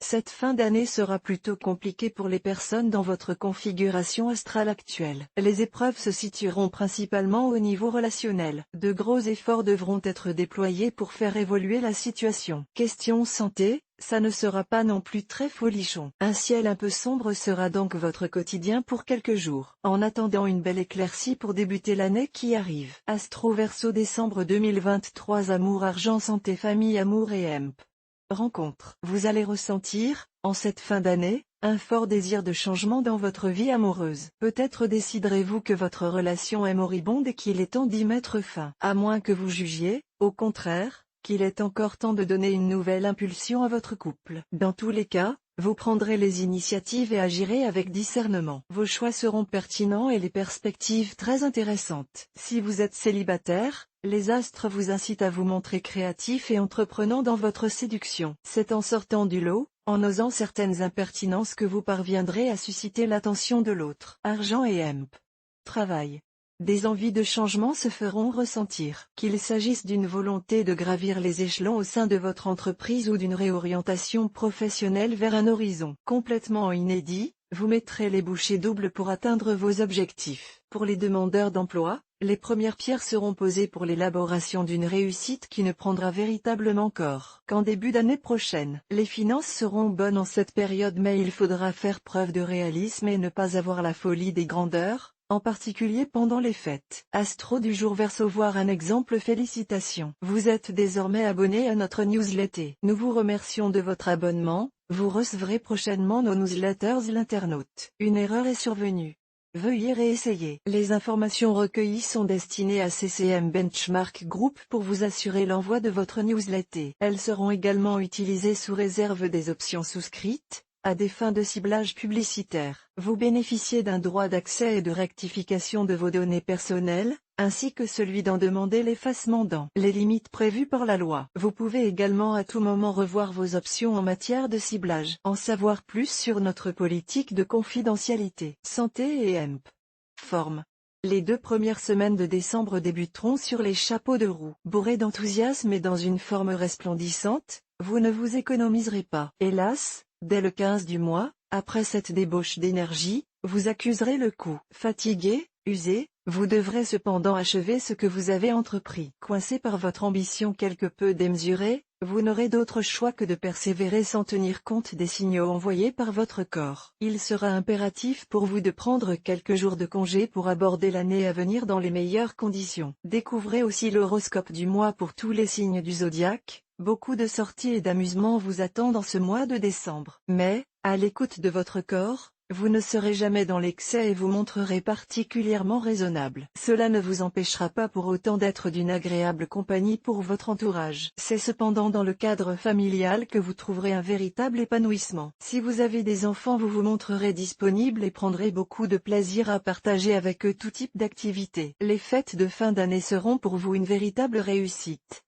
Cette fin d'année sera plutôt compliquée pour les personnes dans votre configuration astrale actuelle. Les épreuves se situeront principalement au niveau relationnel. De gros efforts devront être déployés pour faire évoluer la situation. Question santé, ça ne sera pas non plus très folichon. Un ciel un peu sombre sera donc votre quotidien pour quelques jours. En attendant une belle éclaircie pour débuter l'année qui arrive. Astro Verseau décembre 2023. Amour, argent, santé, famille, amour et EMP. Rencontre. Vous allez ressentir, en cette fin d'année, un fort désir de changement dans votre vie amoureuse. Peut-être déciderez-vous que votre relation est moribonde et qu'il est temps d'y mettre fin. À moins que vous jugiez, au contraire, qu'il est encore temps de donner une nouvelle impulsion à votre couple. Dans tous les cas, vous prendrez les initiatives et agirez avec discernement. Vos choix seront pertinents et les perspectives très intéressantes. Si vous êtes célibataire, les astres vous incitent à vous montrer créatif et entreprenant dans votre séduction. C'est en sortant du lot, en osant certaines impertinences que vous parviendrez à susciter l'attention de l'autre. Argent et EMP. Travail. Des envies de changement se feront ressentir. Qu'il s'agisse d'une volonté de gravir les échelons au sein de votre entreprise ou d'une réorientation professionnelle vers un horizon complètement inédit, vous mettrez les bouchées doubles pour atteindre vos objectifs. Pour les demandeurs d'emploi, les premières pierres seront posées pour l'élaboration d'une réussite qui ne prendra véritablement corps qu'en début d'année prochaine. Les finances seront bonnes en cette période, mais il faudra faire preuve de réalisme et ne pas avoir la folie des grandeurs, en particulier pendant les fêtes. Astro du jour Verseau, voir un exemple. Félicitations. Vous êtes désormais abonné à notre newsletter. Nous vous remercions de votre abonnement. Vous recevrez prochainement nos newsletters. L'internaute. Une erreur est survenue. Veuillez réessayer. Les informations recueillies sont destinées à CCM Benchmark Group pour vous assurer l'envoi de votre newsletter. Elles seront également utilisées sous réserve des options souscrites, à des fins de ciblage publicitaire. Vous bénéficiez d'un droit d'accès et de rectification de vos données personnelles, ainsi que celui d'en demander l'effacement dans les limites prévues par la loi. Vous pouvez également à tout moment revoir vos options en matière de ciblage. En savoir plus sur notre politique de confidentialité. Santé et EMP. Forme. Les 2 premières semaines de décembre débuteront sur les chapeaux de roue. Bourrés d'enthousiasme et dans une forme resplendissante, vous ne vous économiserez pas. Hélas, dès le 15 du mois, après cette débauche d'énergie, vous accuserez le coup. Fatigué, usé, vous devrez cependant achever ce que vous avez entrepris. Coincé par votre ambition quelque peu démesurée, vous n'aurez d'autre choix que de persévérer sans tenir compte des signaux envoyés par votre corps. Il sera impératif pour vous de prendre quelques jours de congé pour aborder l'année à venir dans les meilleures conditions. Découvrez aussi l'horoscope du mois pour tous les signes du zodiaque. Beaucoup de sorties et d'amusements vous attendent en ce mois de décembre. Mais, à l'écoute de votre corps, vous ne serez jamais dans l'excès et vous montrerez particulièrement raisonnable. Cela ne vous empêchera pas pour autant d'être d'une agréable compagnie pour votre entourage. C'est cependant dans le cadre familial que vous trouverez un véritable épanouissement. Si vous avez des enfants, vous vous montrerez disponible et prendrez beaucoup de plaisir à partager avec eux tout type d'activités. Les fêtes de fin d'année seront pour vous une véritable réussite.